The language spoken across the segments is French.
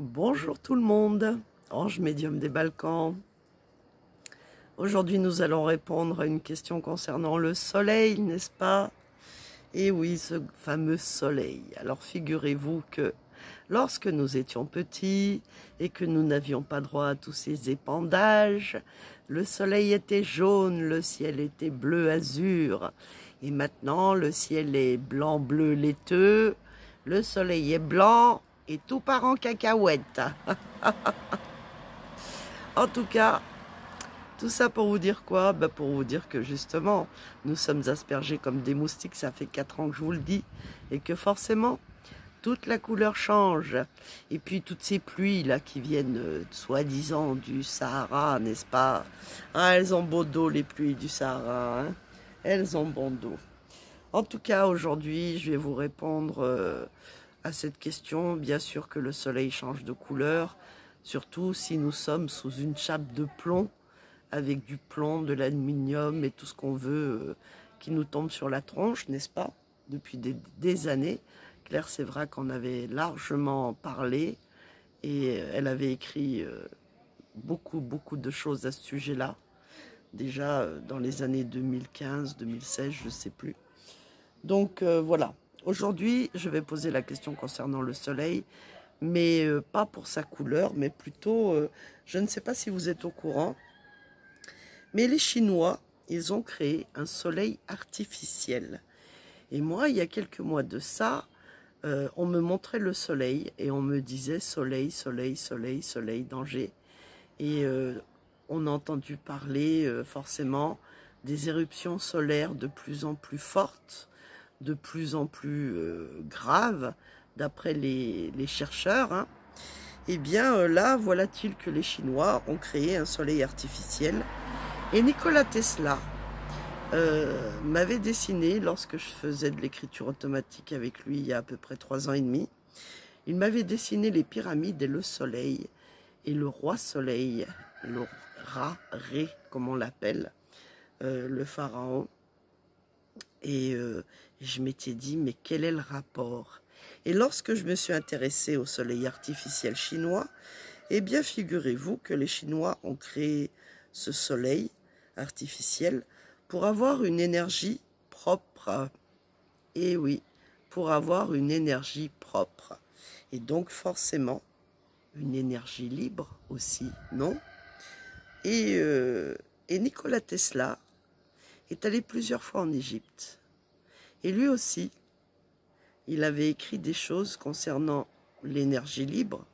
Bonjour tout le monde, Ange Médium des Balkans. Aujourd'hui nous allons répondre à une question concernant le soleil, n'est-ce pas? Et oui, ce fameux soleil. Alors figurez-vous que lorsque nous étions petits et que nous n'avions pas droit à tous ces épandages, le soleil était jaune, le ciel était bleu azur. Et maintenant le ciel est blanc bleu laiteux, le soleil est blanc et tout part en cacahuète. En tout cas, tout ça pour vous dire quoi? Pour vous dire que justement, nous sommes aspergés comme des moustiques, ça fait 4 ans que je vous le dis, et que forcément, toute la couleur change. Et puis toutes ces pluies là qui viennent soi-disant du Sahara, n'est-ce pas? Ah, elles ont beau dos les pluies du Sahara, hein, elles ont bon dos. En tout cas, aujourd'hui, je vais vous répondre à cette question. Bien sûr que le soleil change de couleur, surtout si nous sommes sous une chape de plomb, avec du plomb, de l'aluminium et tout ce qu'on veut qui nous tombe sur la tronche, n'est-ce pas? Depuis des années. Claire Sévrac en avait largement parlé et elle avait écrit beaucoup de choses à ce sujet-là. Déjà dans les années 2015, 2016, je ne sais plus. Donc voilà. Aujourd'hui, je vais poser la question concernant le soleil, mais pas pour sa couleur, mais plutôt, je ne sais pas si vous êtes au courant, mais les Chinois, ils ont créé un soleil artificiel. Et moi, il y a quelques mois de ça, on me montrait le soleil et on me disait soleil, soleil, soleil, soleil, danger. Et on a entendu parler forcément des éruptions solaires de plus en plus fortes, de plus en plus graves, d'après les chercheurs. Hein. Eh bien là, voilà-t-il que les Chinois ont créé un soleil artificiel. Et Nikola Tesla m'avait dessiné, lorsque je faisais de l'écriture automatique avec lui il y a à peu près 3 ans et demi, il m'avait dessiné les pyramides et le soleil, et le roi soleil, le Ra-Ré, comme on l'appelle, le pharaon. Et je m'étais dit, mais quel est le rapport? Et lorsque je me suis intéressée au soleil artificiel chinois, eh bien figurez-vous que les Chinois ont créé ce soleil artificiel pour avoir une énergie propre. Et oui, pour avoir une énergie propre. Et donc forcément, une énergie libre aussi, non? Et Nikola Tesla est allé plusieurs fois en Égypte. Et lui aussi, il avait écrit des choses concernant l'énergie libre,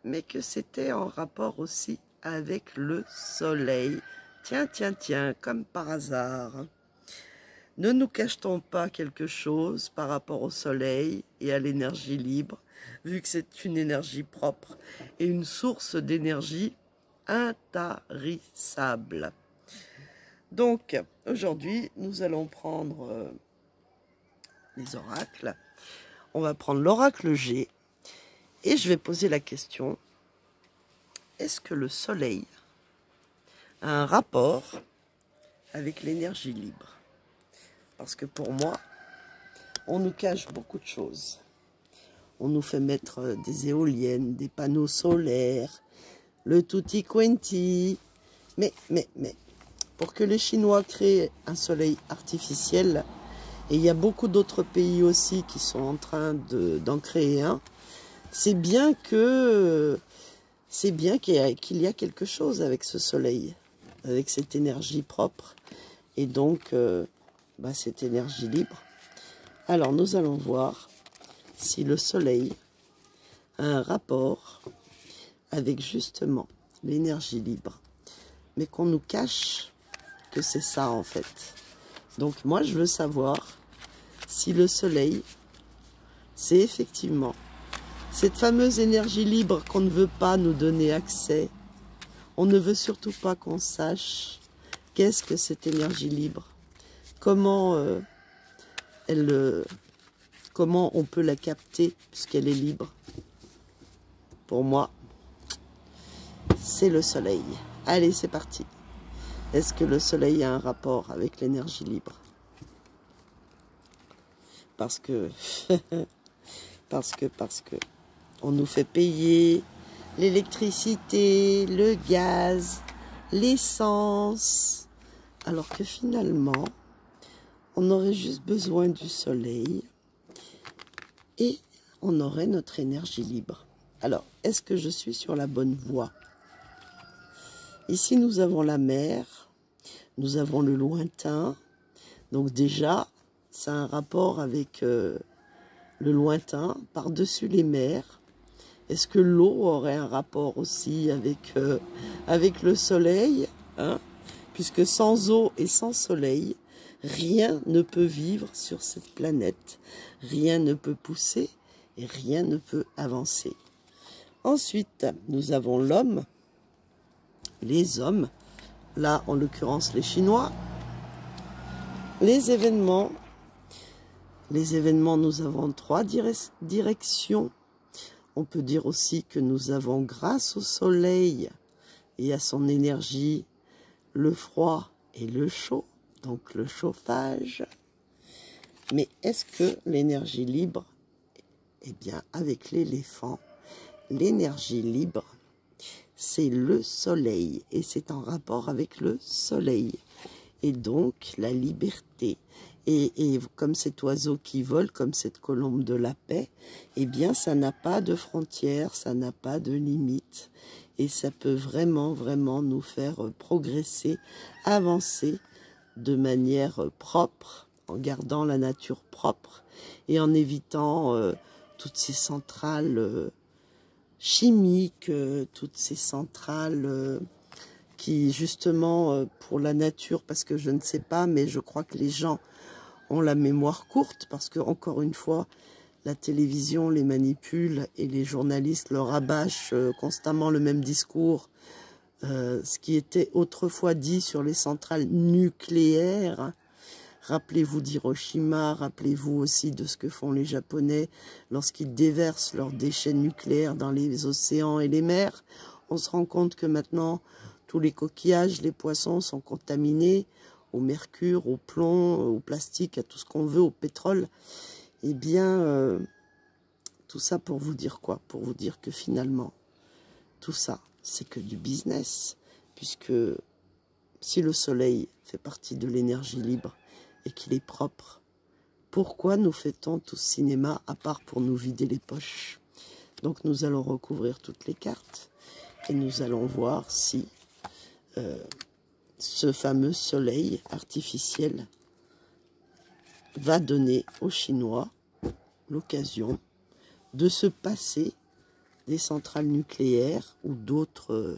mais que c'était en rapport aussi avec le soleil. Tiens, tiens, tiens, comme par hasard. Ne nous cache-t-on pas quelque chose par rapport au soleil et à l'énergie libre, vu que c'est une énergie propre et une source d'énergie intarissable. Donc, aujourd'hui, nous allons prendre les oracles. On va prendre l'oracle G et je vais poser la question, est-ce que le soleil a un rapport avec l'énergie libre? Parce que pour moi, on nous cache beaucoup de choses. On nous fait mettre des éoliennes, des panneaux solaires, le tutti quanti. Mais, pour que les Chinois créent un soleil artificiel, et il y a beaucoup d'autres pays aussi qui sont en train d'en créer un, c'est bien qu'il y a quelque chose avec ce soleil, avec cette énergie propre, et donc cette énergie libre. Alors nous allons voir si le soleil a un rapport avec justement l'énergie libre, mais qu'on nous cache que c'est ça en fait. Donc moi je veux savoir si le soleil, c'est effectivement cette fameuse énergie libre qu'on ne veut pas nous donner accès. On ne veut surtout pas qu'on sache qu'est-ce que cette énergie libre, comment on peut la capter puisqu'elle est libre. Pour moi, c'est le soleil. Allez, c'est parti. Est-ce que le soleil a un rapport avec l'énergie libre? Parce que On nous fait payer l'électricité, le gaz, l'essence, alors que finalement, on aurait juste besoin du soleil et on aurait notre énergie libre. Alors, est-ce que je suis sur la bonne voie? Ici, nous avons la mer, nous avons le lointain. Donc déjà, ça a un rapport avec le lointain, par-dessus les mers. Est-ce que l'eau aurait un rapport aussi avec le soleil, hein? Puisque sans eau et sans soleil, rien ne peut vivre sur cette planète. Rien ne peut pousser et rien ne peut avancer. Ensuite, nous avons l'homme, les hommes, là en l'occurrence les Chinois, les événements. Les événements, nous avons 3 directions. On peut dire aussi que nous avons, grâce au soleil et à son énergie, le froid et le chaud, donc le chauffage. Mais est-ce que l'énergie libre, eh bien, avec l'éléphant, l'énergie libre, c'est le soleil et c'est en rapport avec le soleil. Et donc, la liberté. Et comme cet oiseau qui vole, comme cette colombe de la paix, eh bien, ça n'a pas de frontières, ça n'a pas de limites. Et ça peut vraiment, vraiment nous faire progresser, avancer de manière propre, en gardant la nature propre et en évitant toutes ces centrales chimiques, toutes ces centrales qui, justement, pour la nature, parce que je ne sais pas, mais je crois que les gens ont la mémoire courte, parce que, encore une fois, la télévision les manipule et les journalistes leur rabâchent constamment le même discours. Ce qui était autrefois dit sur les centrales nucléaires. Rappelez-vous d'Hiroshima, rappelez-vous aussi de ce que font les Japonais lorsqu'ils déversent leurs déchets nucléaires dans les océans et les mers. On se rend compte que maintenant, tous les coquillages, les poissons sont contaminés au mercure, au plomb, au plastique, à tout ce qu'on veut, au pétrole. Eh bien, tout ça pour vous dire quoi? Pour vous dire que finalement, tout ça, c'est que du business. Puisque si le soleil fait partie de l'énergie libre et qu'il est propre, pourquoi nous fait-on tout ce cinéma à part pour nous vider les poches? Donc nous allons recouvrir toutes les cartes et nous allons voir si ce fameux soleil artificiel va donner aux Chinois l'occasion de se passer des centrales nucléaires ou d'autres,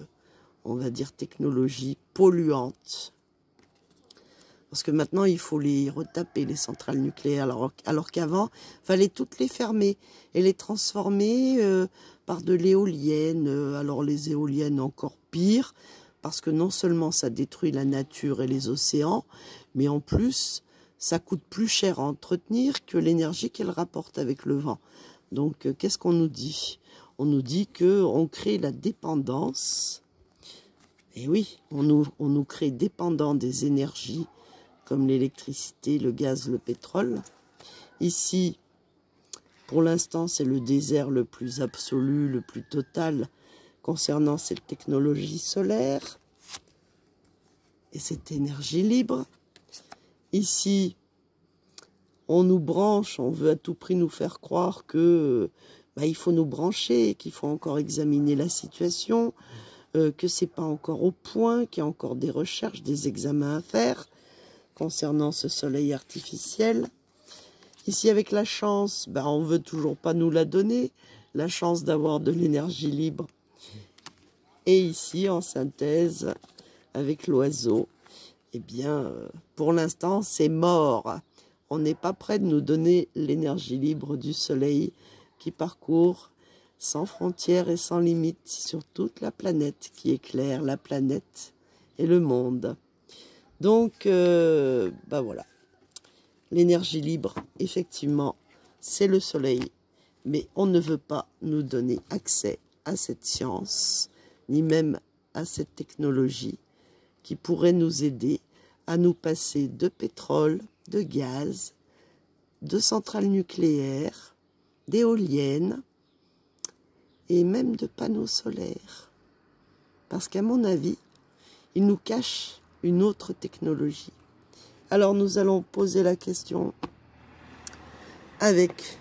on va dire, technologies polluantes. Parce que maintenant, il faut les retaper, les centrales nucléaires, alors qu'avant, il fallait toutes les fermer et les transformer par de l'éolienne. Alors les éoliennes, encore pire, parce que non seulement ça détruit la nature et les océans, mais en plus, ça coûte plus cher à entretenir que l'énergie qu'elle rapporte avec le vent. Donc, qu'est-ce qu'on nous dit? On nous dit qu'on crée la dépendance. Et oui, on nous crée dépendant des énergies comme l'électricité, le gaz, le pétrole. Ici, pour l'instant, c'est le désert le plus absolu, le plus total concernant cette technologie solaire et cette énergie libre. Ici, on nous branche, on veut à tout prix nous faire croire que il faut nous brancher, qu'il faut encore examiner la situation, que c'est pas encore au point, qu'il y a encore des recherches, des examens à faire concernant ce soleil artificiel. Ici, avec la chance, on veut toujours pas nous la donner, la chance d'avoir de l'énergie libre. Et ici, en synthèse, avec l'oiseau, eh bien, pour l'instant, c'est mort. On n'est pas prêt de nous donner l'énergie libre du soleil qui parcourt sans frontières et sans limites sur toute la planète, qui éclaire la planète et le monde. Donc, voilà. L'énergie libre, effectivement, c'est le soleil, mais on ne veut pas nous donner accès à cette science, ni même à cette technologie qui pourrait nous aider à nous passer de pétrole, de gaz, de centrales nucléaires, d'éoliennes, et même de panneaux solaires. Parce qu'à mon avis, ils nous cachent une autre technologie. Alors nous allons poser la question avec...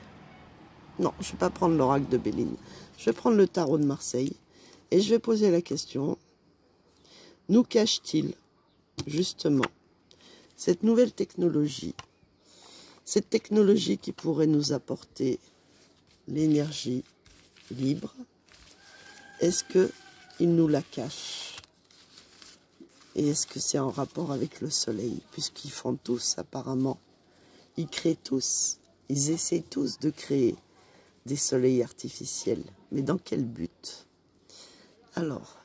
Non, je ne vais pas prendre l'oracle de Béline. Je vais prendre le tarot de Marseille et je vais poser la question. Nous cache-t-il justement cette nouvelle technologie, cette technologie qui pourrait nous apporter l'énergie libre? Est-ce qu'il nous la cache? Et est-ce que c'est en rapport avec le soleil? Puisqu'ils font tous apparemment, ils créent tous, ils essaient tous de créer des soleils artificiels. Mais dans quel but? Alors,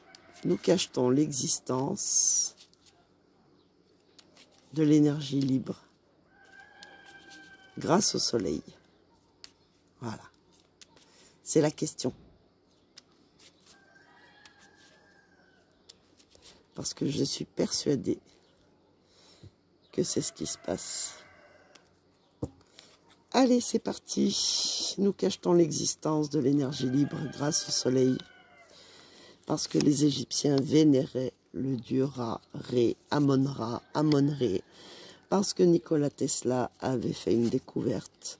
nous cache-t-on l'existence de l'énergie libre grâce au soleil? Voilà, c'est la question. Parce que je suis persuadée que c'est ce qui se passe. Allez, c'est parti. Nous cache-t-on l'existence de l'énergie libre grâce au soleil? Parce que les Égyptiens vénéraient le dieu Ra, Ré, Amon-Ra, Amon-Ré. Parce que Nikola Tesla avait fait une découverte.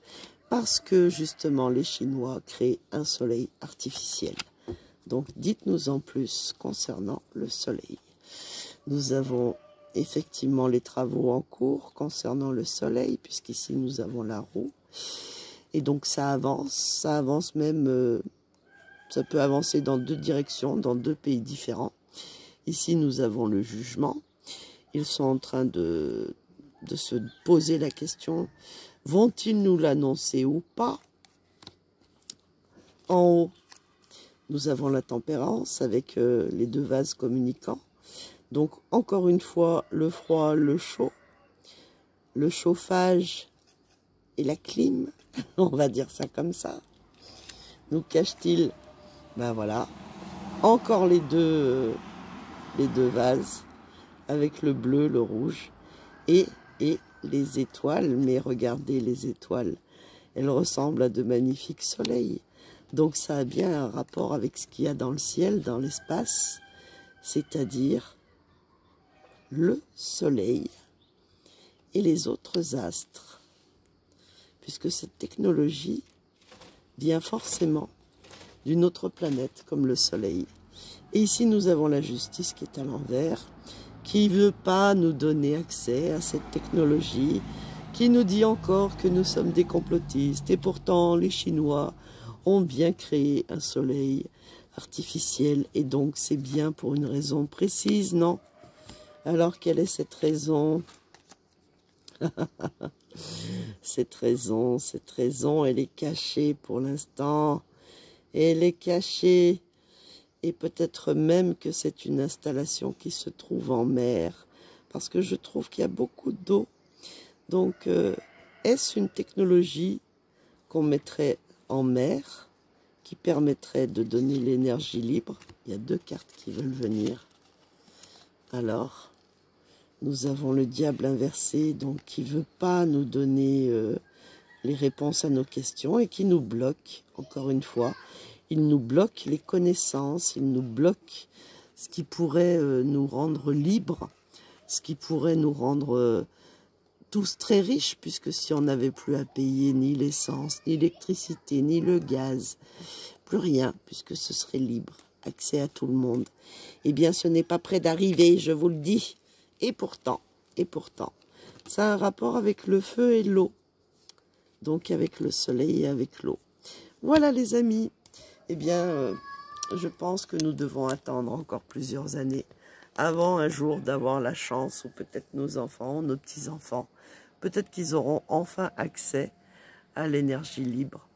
Parce que justement les Chinois créent un soleil artificiel. Donc dites-nous en plus concernant le soleil. Nous avons effectivement les travaux en cours concernant le soleil, puisqu'ici nous avons la roue. Et donc ça avance même, ça peut avancer dans deux directions, dans deux pays différents. Ici nous avons le jugement. Ils sont en train de se poser la question, vont-ils nous l'annoncer ou pas? En haut, nous avons la tempérance avec les deux vases communicants. Donc, encore une fois, le froid, le chaud, le chauffage et la clim, on va dire ça comme ça. Nous cache-t-il? Ben voilà, encore les deux vases, avec le bleu, le rouge, et les étoiles. Mais regardez les étoiles, elles ressemblent à de magnifiques soleils. Donc ça a bien un rapport avec ce qu'il y a dans le ciel, dans l'espace, c'est-à-dire le soleil et les autres astres, puisque cette technologie vient forcément d'une autre planète comme le soleil. Et ici nous avons la justice qui est à l'envers, qui ne veut pas nous donner accès à cette technologie, qui nous dit encore que nous sommes des complotistes. Et pourtant les Chinois ont bien créé un soleil artificiel, et donc c'est bien pour une raison précise, non? Alors, quelle est cette raison? Cette raison, elle est cachée pour l'instant. Elle est cachée. Et peut-être même que c'est une installation qui se trouve en mer. Parce que je trouve qu'il y a beaucoup d'eau. Donc, est-ce une technologie qu'on mettrait en mer, qui permettrait de donner l'énergie libre? Il y a deux cartes qui veulent venir. Alors... nous avons le diable inversé, donc qui ne veut pas nous donner les réponses à nos questions et qui nous bloque, encore une fois. Il nous bloque les connaissances, il nous bloque ce qui pourrait nous rendre libres, ce qui pourrait nous rendre tous très riches, puisque si on n'avait plus à payer ni l'essence, ni l'électricité, ni le gaz, plus rien, puisque ce serait libre, accès à tout le monde. Eh bien, ce n'est pas près d'arriver, je vous le dis. Et pourtant, ça a un rapport avec le feu et l'eau. Donc avec le soleil et avec l'eau. Voilà les amis. Eh bien, je pense que nous devons attendre encore plusieurs années avant un jour d'avoir la chance, ou peut-être nos enfants, nos petits-enfants, peut-être qu'ils auront enfin accès à l'énergie libre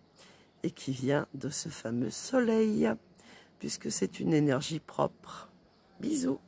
et qui vient de ce fameux soleil, puisque c'est une énergie propre. Bisous.